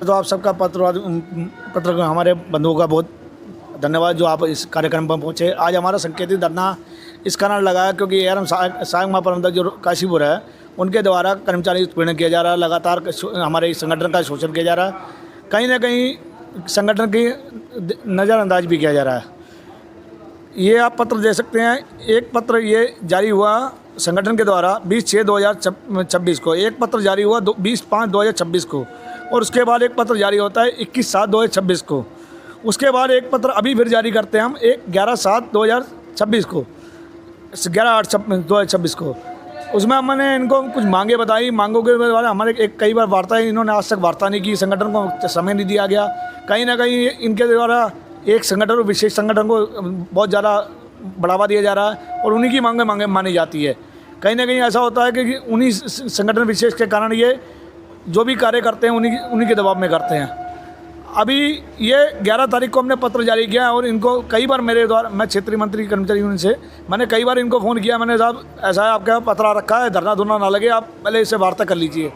तो आप सबका पत्र हमारे बंधुओं का बहुत धन्यवाद जो आप इस कार्यक्रम पर पहुँचे। आज हमारा संकेतित धरना इस कारण लगा क्योंकि एवं सहायक महाप्रबंधक जो काशीपुर है उनके द्वारा कर्मचारी उत्पीड़न किया जा रहा है, लगातार हमारे संगठन का शोषण किया जा रहा है, कहीं ना कहीं संगठन की नज़रअंदाज भी किया जा रहा है। ये आप पत्र दे सकते हैं। एक पत्र ये जारी हुआ संगठन के द्वारा 20/6/2026 को, एक पत्र जारी हुआ 20/5/2026 को, और उसके बाद एक पत्र जारी होता है 21/7/2026 को। उसके बाद एक पत्र अभी फिर जारी करते हैं हम 11/7/2026 को, 11/8/2026 को। उसमें हमने इनको कुछ मांगे बताई, मांगों के बारे में हमारे कई बार वार्ता है, इन्होंने आज तक वार्ता नहीं की, संगठन को समय नहीं दिया गया। कहीं ना कहीं इनके द्वारा एक संगठन को, विशेष संगठन को बहुत ज़्यादा बढ़ावा दिया जा रहा है और उन्हीं की मांगे मानी जाती है। कहीं ना कहीं ऐसा होता है कि उन्हीं संगठन विशेष के कारण ये जो भी कार्य करते हैं उन्हीं के दबाव में करते हैं। अभी ये 11 तारीख को हमने पत्र जारी किया और इनको कई बार मेरे द्वारा, मैं क्षेत्रीय मंत्री कर्मचारी यूनियन से मैंने कई बार इनको फ़ोन किया, मैंने साहब ऐसा है आपके यहाँ पत्र आ रखा है, धरना धुरना ना लगे, आप पहले इससे वार्ता कर लीजिए।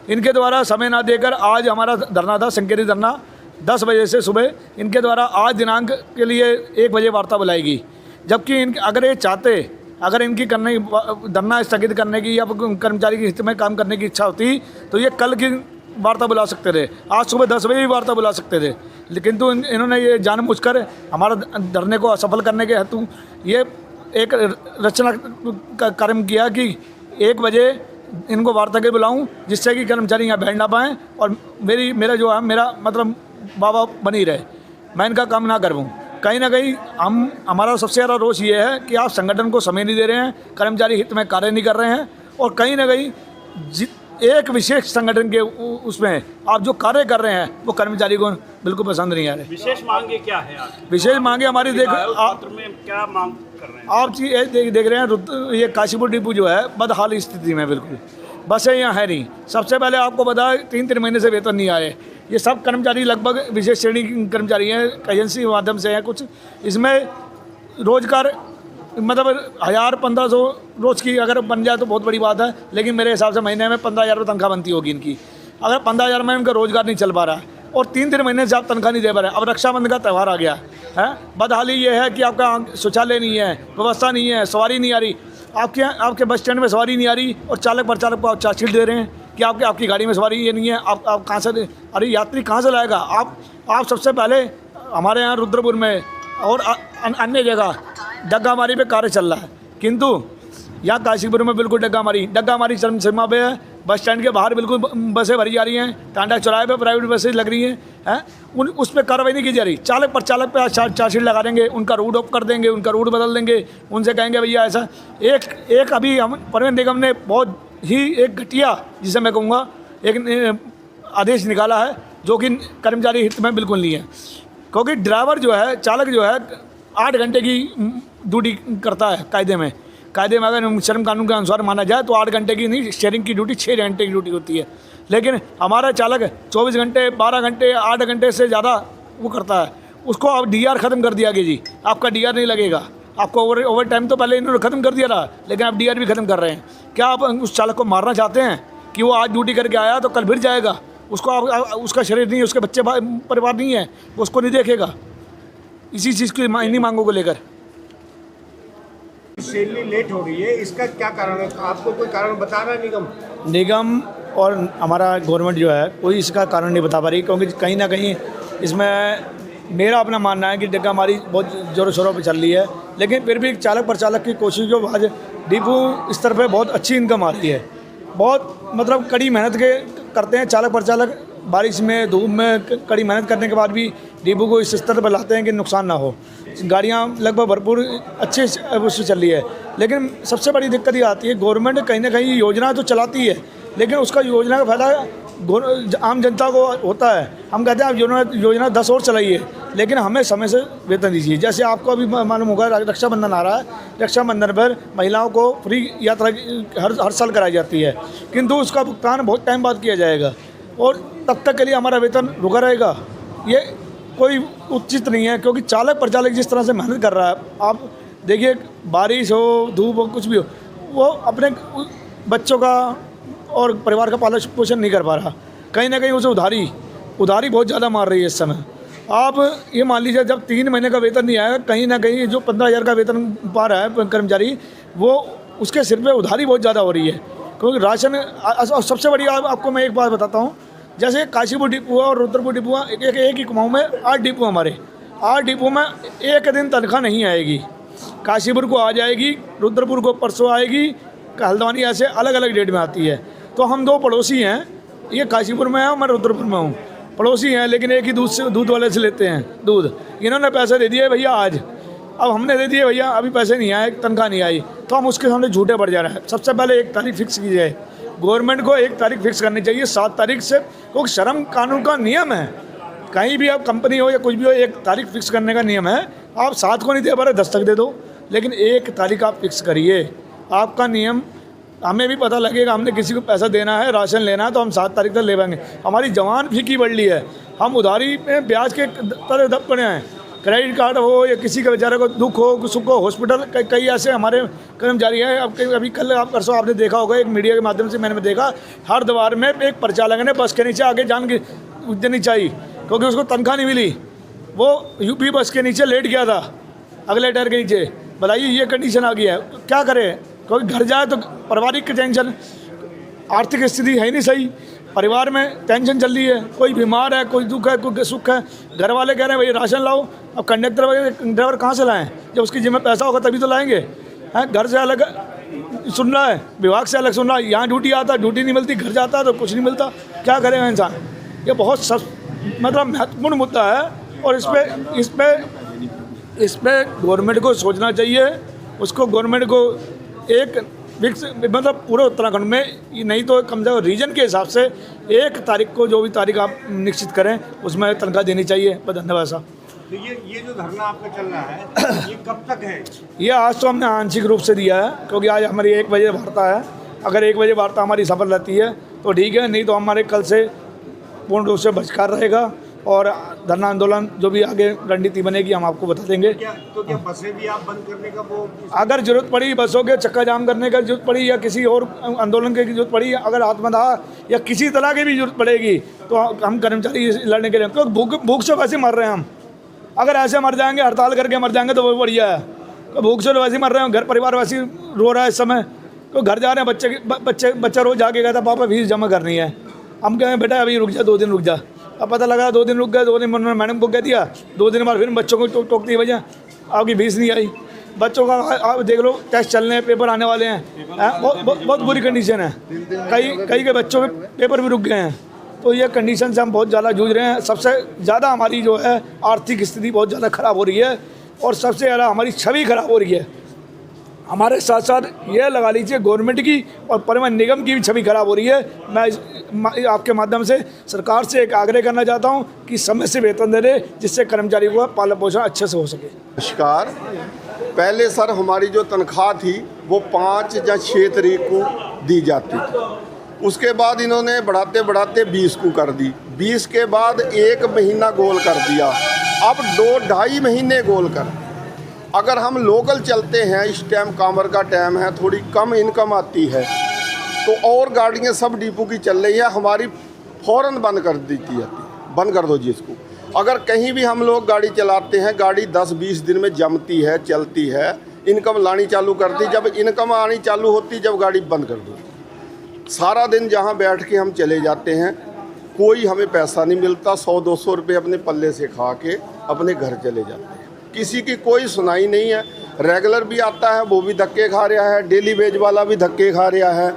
इनके द्वारा समय ना देकर आज हमारा धरना था, संकेतित धरना 10 बजे से सुबह, इनके द्वारा आज दिनांक के लिए 1 बजे वार्ता बुलाएगी। जबकि अगर ये चाहते, अगर इनकी धरना स्थगित करने की या कर्मचारी के हित में काम करने की इच्छा होती तो ये कल की वार्ता बुला सकते थे, आज सुबह 10 बजे भी वार्ता बुला सकते थे। लेकिन तो इन्होंने ये जानबूझकर हमारा धरने को असफल करने के हेतु ये एक रचना का कर्म किया कि 1 बजे इनको वार्ता के बुलाऊं, जिससे कि कर्मचारी यहाँ बैठ ना पाएँ और मेरा जो है मेरा मतलब बाबा बनी रहे, मैं इनका काम ना करूँ। कहीं ना कहीं हमारा सबसे ज़्यादा रोष ये है कि आप संगठन को समय नहीं दे रहे हैं, कर्मचारी हित में कार्य नहीं कर रहे हैं, और कहीं ना कहीं एक विशेष संगठन के उसमें आप जो कार्य कर रहे हैं वो कर्मचारी को बिल्कुल पसंद नहीं आ रहे। विशेष मांगे क्या है? विशेष मांगे हमारी पत्र में क्या मांग कर रहे हैं आप? देख रहे हैं ये काशीपुर डिपो जो है बदहाल स्थिति में, बिल्कुल बसें यहाँ है नहीं। सबसे पहले आपको बता 3 महीने से वेतन नहीं आए। ये सब कर्मचारी लगभग विशेष श्रेणी कर्मचारी हैं, एजेंसी के माध्यम से हैं कुछ। इसमें रोजगार मतलब 1000-1500 रोज़ की अगर बन जाए तो बहुत बड़ी बात है, लेकिन मेरे हिसाब से महीने में 15,000 रुपये तनख्वाह बनती होगी इनकी। अगर 15,000 में इनका रोजगार नहीं चल पा रहा है और 3 महीने से आप तनख्वाह नहीं दे पा रहे। अब रक्षाबंधन का त्यौहार आ गया है, बदहाली ये है कि आपका शौचालय नहीं है, व्यवस्था नहीं है, सवारी नहीं आ रही, आपके बस स्टैंड में सवारी नहीं आ रही और चालक परिचालक को आप चार्जशीट दे रहे हैं कि आपकी गाड़ी में सवारी ये नहीं है। आप कहाँ से, अरे यात्री कहाँ से लाएगा? आप सबसे पहले हमारे यहाँ रुद्रपुर में और अन्य जगह डग्गामारी पे कार्य चल रहा है, किंतु यहाँ काशीपुर में बिल्कुल डग्गामारी चरम सीमा पे है। बस स्टैंड के बाहर बिल्कुल बसें भरी जा रही हैं, टांडा चौराहे पे प्राइवेट बसें लग रही हैं उस पर कार्रवाई नहीं की जा रही। चालक परिचालक पे चार्जशीट लगा देंगे, उनका रूट ऑफ कर देंगे, उनका रूट बदल देंगे, उनसे कहेंगे भैया ऐसा। एक अभी हम परिवहन निगम ने बहुत ही एक घटिया, जिसे मैं कहूँगा, एक आदेश निकाला है जो कि कर्मचारी हित में बिल्कुल नहीं है। क्योंकि ड्राइवर जो है, चालक जो है 8 घंटे की ड्यूटी करता है कायदे में अगर श्रम कानून के अनुसार माना जाए तो 8 घंटे की नहीं, शेयरिंग की ड्यूटी 6 घंटे की ड्यूटी होती है। लेकिन हमारा चालक 24 घंटे, 12 घंटे, 8 घंटे से ज़्यादा वो करता है। उसको अब डीआर ख़त्म कर दिया गया जी, आपका डीआर नहीं लगेगा। आपको ओवर टाइम तो पहले इन्होंने ख़त्म कर दिया था, लेकिन आप डीआर भी ख़त्म कर रहे हैं। क्या आप उस चालक को मारना चाहते हैं कि वो आज ड्यूटी करके आया तो कल फिर जाएगा? उसको उसका शरीर नहीं है, उसके बच्चे परिवार नहीं है, वो उसको नहीं देखेगा। इसी चीज़ की इन्हीं मांगों को लेकर सैलरी लेट हो रही है, इसका क्या कारण है? आपको कोई कारण बता रहा है निगम और हमारा गवर्नमेंट जो है कोई इसका कारण नहीं बता पा रही, क्योंकि कहीं ना कहीं इसमें मेरा अपना मानना है कि डग्गामारी बहुत ज़ोरों शोरों पे चल रही है। लेकिन फिर भी चालक परिचालक की कोशिश जो आज डिपो स्तर पे बहुत अच्छी इनकम आ रही है, बहुत मतलब कड़ी मेहनत करते हैं चालक परिचालक। बारिश में, धूप में कड़ी मेहनत करने के बाद भी डिपो को इस स्तर पर लाते हैं कि नुकसान ना हो। गाड़ियाँ लगभग भरपूर अच्छे उससे चल रही है। लेकिन सबसे बड़ी दिक्कत ये आती है, गवर्नमेंट कहीं ना कहीं योजना तो चलाती है, लेकिन उसका योजना का फायदा आम जनता को होता है। हम कहते हैं आप योजना 10 और चलाइए, लेकिन हमें समय से वेतन दीजिए। जैसे आपको अभी मालूम होगा रक्षाबंधन आ रहा है, रक्षाबंधन पर महिलाओं को फ्री यात्रा हर साल कराई जाती है, किंतु उसका भुगतान बहुत टाइम बाद किया जाएगा और तब तक के लिए हमारा वेतन रुका रहेगा। ये कोई उचित नहीं है, क्योंकि चालक परिचालक जिस तरह से मेहनत कर रहा है, आप देखिए बारिश हो, धूप हो, कुछ भी हो, वो अपने बच्चों का और परिवार का पालन पोषण नहीं कर पा रहा। कहीं ना कहीं उसे उधारी उधारी बहुत ज़्यादा मार रही है इस समय। आप ये मान लीजिए जब 3 महीने का वेतन नहीं आया, कहीं ना कहीं जो 15,000 का वेतन पा रहा है कर्मचारी, वो उसके सिर पे उधारी बहुत ज़्यादा हो रही है। क्योंकि राशन सबसे बड़ी आपको मैं एक बात बताता हूँ, जैसे काशीपुर डिपो और रुद्रपुर डिपो, एक ही कुमाऊँ में 8 डिपो हमारे, 8 डिपो में एक दिन तनख्वाह नहीं आएगी। काशीपुर को आ जाएगी, रुद्रपुर को परसों आएगी, हल्द्वानी ऐसे अलग अलग डेट में आती है। तो हम 2 पड़ोसी हैं, ये काशीपुर में है, मैं रुद्रपुर में हूँ, पड़ोसी हैं, लेकिन एक ही दूध वाले से लेते हैं दूध। इन्होंने पैसे दे दिए भैया आज, अब हमने दे दिए भैया अभी पैसे नहीं आए, तनख्वाह नहीं आई, तो हम उसके सामने झूठे पड़ जा रहे हैं। सबसे पहले 1 तारीख फिक्स की जाए, गवर्नमेंट को 1 तारीख फिक्स करनी चाहिए 7 तारीख से। वो शर्म कानून का नियम है, कहीं भी आप कंपनी हो या कुछ भी हो, 1 तारीख फिक्स करने का नियम है। आप 7 को नहीं दे पा रहे, 10 तक दे दो, लेकिन 1 तारीख आप फिक्स करिए। आपका नियम, हमें भी पता लगेगा, हमने किसी को पैसा देना है, राशन लेना है, तो हम 7 तारीख तक ले पाएंगे। हमारी जवान फीकी बढ़ ली है, हम उधारी में ब्याज के तरह दब पड़े हैं। क्रेडिट कार्ड हो या किसी के बेचारे को दुख हो सुख हो, हॉस्पिटल कई ऐसे हमारे कर्मचारी हैं। अब अभी कल आप परसों आपने देखा होगा, एक मीडिया के माध्यम से मैंने देखा, हर द्वार में एक पर्चा लगाने, बस के नीचे आगे जान की देनी चाहिए, क्योंकि उसको तनख्वाह नहीं मिली। वो यूपी बस के नीचे लेट गया था, अगले टायर के नीचे। बताइए ये कंडीशन आ गई है, क्या करें? क्योंकि घर जाए तो पारिवारिक टेंशन, आर्थिक स्थिति है ही नहीं सही, परिवार में टेंशन चल रही है, कोई बीमार है, कोई दुख है, कोई सुख है। घर वाले कह रहे हैं भाई राशन लाओ, अब कंडक्टर वगैरह ड्राइवर कहाँ से लाएं? जब उसकी जिम्मे पैसा होगा तभी तो लाएंगे। हैं, घर से अलग सुन रहा है, विभाग से अलग सुन रहा है, यहाँ ड्यूटी आता, ड्यूटी नहीं मिलती, घर जाता तो कुछ नहीं मिलता, क्या करेगा इंसान? ये बहुत मतलब महत्वपूर्ण मुद्दा है, और इस पे गवर्नमेंट को सोचना चाहिए। उसको गवर्नमेंट को एक मतलब पूरे उत्तराखंड में नहीं तो कम से कम रीजन के हिसाब से 1 तारीख को जो भी तारीख आप निश्चित करें उसमें तनख्वाह देनी चाहिए। धन्यवाद साहब। तो ये जो धरना आपका चल रहा है, ये कब तक है? ये आज तो हमने आंशिक रूप से दिया है, क्योंकि आज हमारी 1 बजे वार्ता है। अगर 1 बजे वार्ता हमारी सफल रहती है तो ठीक है, नहीं तो हमारे कल से पूर्ण रूप से बहिष्कार रहेगा, और धरना आंदोलन जो भी आगे रणनीति बनेगी हम आपको बता देंगे। तो क्या बसें भी आप बंद करने का वो? अगर जरूरत पड़ी, बसों के चक्का जाम करने की जरूरत पड़ी, या किसी और आंदोलन की जरूरत पड़ी, अगर आत्मदाह या किसी तरह की भी जरूरत पड़ेगी, तो हम कर्मचारी लड़ने के लिए, क्योंकि भूख से वैसे मर रहे हैं हम। अगर ऐसे मर जाएंगे, हड़ताल करके मर जाएंगे तो वो बढ़िया है। तो भूख से वैसे मर रहे हैं, घर परिवार वैसे रो रहा है इस समय। तो घर जा रहे हैं, बच्चा रोज जाके कहता पापा फीस जमा करनी है। हम कहें बेटा अभी रुक जा, 2 दिन रुक जा। अब पता लगा 2 दिन रुक गए, 2 दिन मैडम को कह दिया, 2 दिन बाद फिर बच्चों को टोकती है वजह आपकी फीस नहीं आई। बच्चों का आप देख लो, टेस्ट चलने हैं, पेपर आने वाले हैं, बहुत बुरी कंडीशन है। कई के बच्चों के पेपर भी रुक गए हैं। तो ये कंडीशन से हम बहुत ज़्यादा जूझ रहे हैं। सबसे ज़्यादा हमारी जो है आर्थिक स्थिति बहुत ज़्यादा ख़राब हो रही है, और सबसे ज़्यादा हमारी छवि ख़राब हो रही है। हमारे साथ साथ ये लगा लीजिए गवर्नमेंट की और परिवहन निगम की भी छवि खराब हो रही है। मैं आपके माध्यम से सरकार से एक आग्रह करना चाहता हूं कि समय से वेतन दे दे, जिससे कर्मचारी को पालन पोषण अच्छे से हो सके। नमस्कार। पहले सर हमारी जो तनख्वाह थी वो 5 या 6 तारीख को दी जाती थी। उसके बाद इन्होंने बढ़ाते बढ़ाते 20 को कर दी। 20 के बाद 1 महीना गोल कर दिया, अब 2-2.5 महीने गोल कर। अगर हम लोकल चलते हैं, इस टाइम कामर का टाइम है, थोड़ी कम इनकम आती है, तो और गाड़ियाँ सब डिपो की चल रही है, हमारी फ़ौरन बंद कर देती है, बंद कर दो जी इसको। अगर कहीं भी हम लोग गाड़ी चलाते हैं, गाड़ी 10-20 दिन में जमती है, चलती है, इनकम लानी चालू करती, जब इनकम आनी चालू होती जब गाड़ी बंद कर दो। सारा दिन जहाँ बैठ के हम चले जाते हैं, कोई हमें पैसा नहीं मिलता, 100-200 रुपये अपने पल्ले से खा के अपने घर चले जाते हैं। किसी की कोई सुनाई नहीं है। रेगुलर भी आता है, वो भी धक्के खा रहा है, डेली वेज वाला भी धक्के खा रहा है।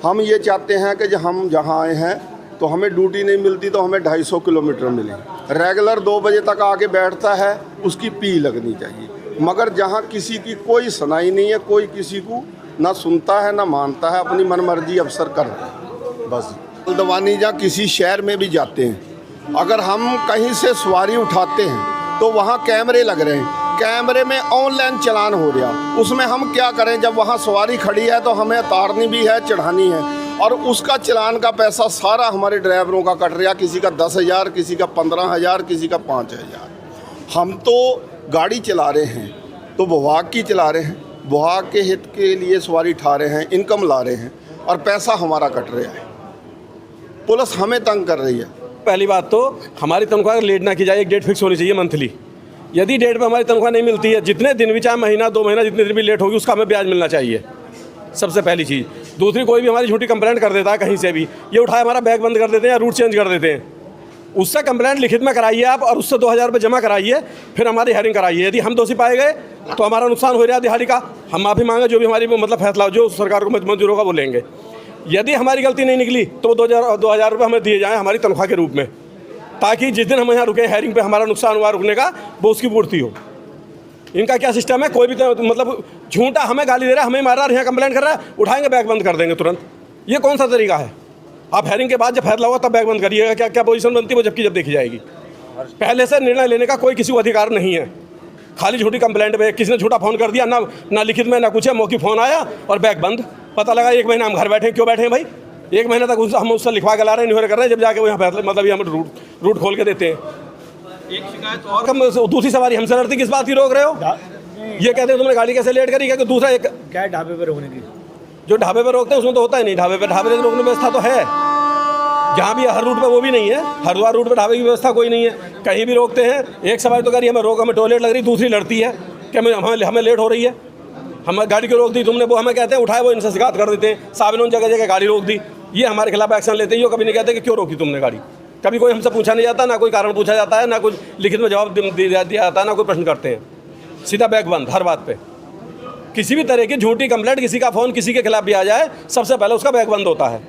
हम ये चाहते हैं कि हम जहाँ आए हैं तो हमें ड्यूटी नहीं मिलती तो हमें 250 किलोमीटर मिले। रेगुलर 2 बजे तक आके बैठता है, उसकी पी लगनी चाहिए, मगर जहाँ किसी की कोई सुनाई नहीं है, कोई किसी को ना सुनता है ना मानता है, अपनी मनमर्जी अफसर कर रहे हैं बस। हल्द्वानी या किसी शहर में भी जाते हैं, अगर हम कहीं से सवारी उठाते हैं तो वहाँ कैमरे लग रहे हैं, कैमरे में ऑनलाइन चालान हो रहा। उसमें हम क्या करें, जब वहाँ सवारी खड़ी है तो हमें उतारनी भी है, चढ़ानी है, और उसका चालान का पैसा सारा हमारे ड्राइवरों का कट रहा, किसी का 10,000, किसी का 15,000, किसी का 5,000। हम तो गाड़ी चला रहे हैं तो विभाग की चला रहे हैं, विभाग के हित के लिए सवारी उठा रहे हैं, इनकम ला रहे हैं, और पैसा हमारा कट रहा है। पुलिस हमें तंग कर रही है। पहली बात तो हमारी तनख्वाह लेट ना की जाए, एक डेट फिक्स होनी चाहिए मंथली। यदि डेट पे हमारी तनख्वाह नहीं मिलती है, जितने दिन भी, चाहे महीना 2 महीना, जितने दिन भी लेट होगी उसका हमें ब्याज मिलना चाहिए, सबसे पहली चीज़। दूसरी, कोई भी हमारी झूठी कंप्लेंट कर देता है कहीं से भी, ये उठाए हमारा बैग बंद कर देते हैं या रूट चेंज कर देते हैं, उससे कंप्लेंट लिखित में कराइए आप और उससे 2000 रुपये जमा कराइए, फिर हमारी हेयरिंग कराइए। यदि हम दोषी पाए गए तो हमारा नुकसान हो रहा है दिहाड़ी का, हम माफ़ी मांगे, जो भी हमारी मतलब फैसला जो सरकार को मंजूर होगा वो लेंगे। यदि हमारी गलती नहीं निकली तो 2000 रुपये हमें दिए जाएँ हमारी तनख्वाह के रूप में, ताकि जिस दिन हम यहाँ रुके हेयरिंग पे हमारा नुकसान हुआ रुकने का, वो उसकी पूर्ति हो। इनका क्या सिस्टम है, कोई भी मतलब झूठा हमें गाली दे रहा है, हमें मार रहा है, यहाँ कंप्लेंट कर रहा है, उठाएंगे बैग बंद कर देंगे तुरंत। ये कौन सा तरीका है? आप हेयरिंग के बाद जब फैसला होगा तब बैग बंद करिएगा, क्या क्या पोजीशन बनती है वो जबकि जब देखी जाएगी। पहले से निर्णय लेने का कोई किसी को अधिकार नहीं है, खाली झूठी कंप्लेंट पे किसी ने झूठा फ़ोन कर दिया, ना लिखित में ना कुछ है, मौखिक फ़ोन आया और बैग बंद। पता लगा 1 महीना हम घर बैठे, क्यों बैठे हैं भाई? 1 महीने तक हम उससे लिखवा के ला रहे हैं, नहीं कर रहे हैं, जब जाके वो यहाँ फैसले मतलब ये हम रूट खोल के देते हैं। एक शिकायत और, कम दूसरी सवारी हमसे लड़ती, किस बात की रोक रहे हो? ये कहते हैं तुमने गाड़ी कैसे लेट करी, क्या दूसरा एक क्या ढाबे पर रोकने की, जो ढाबे पर रोकते हैं उसमें तो होता ही नहीं। ढाबे पर रोकने की व्यवस्था तो है, जहाँ भी हर रूट पे वो भी नहीं है, हरिद्वार रूट पे ढाबे की व्यवस्था कोई नहीं है, कहीं भी रोकते हैं। एक सवारी तो करी हमें रोक, हमें टॉयलेट लग रही, दूसरी लड़ती है कि हमें लेट हो रही है, हमें गाड़ी को रोक दी तुमने, वो हमें कहते हैं उठाए, वो इनसे शिकायत कर देते हैं, साहब ने जगह जगह गाड़ी रोक दी, ये हमारे खिलाफ एक्शन लेते हैं। ये कभी नहीं कहते कि क्यों रोकी तुमने गाड़ी, कभी कोई हमसे पूछा नहीं जाता, ना कोई कारण पूछा जाता है, ना कुछ लिखित में जवाब दिया जाता है, ना कोई प्रश्न करते हैं, सीधा बैग बंद हर बात पे। किसी भी तरह की झूठी कंप्लेंट, किसी का फ़ोन किसी के खिलाफ भी आ जाए, सबसे पहले उसका बैग बंद होता है।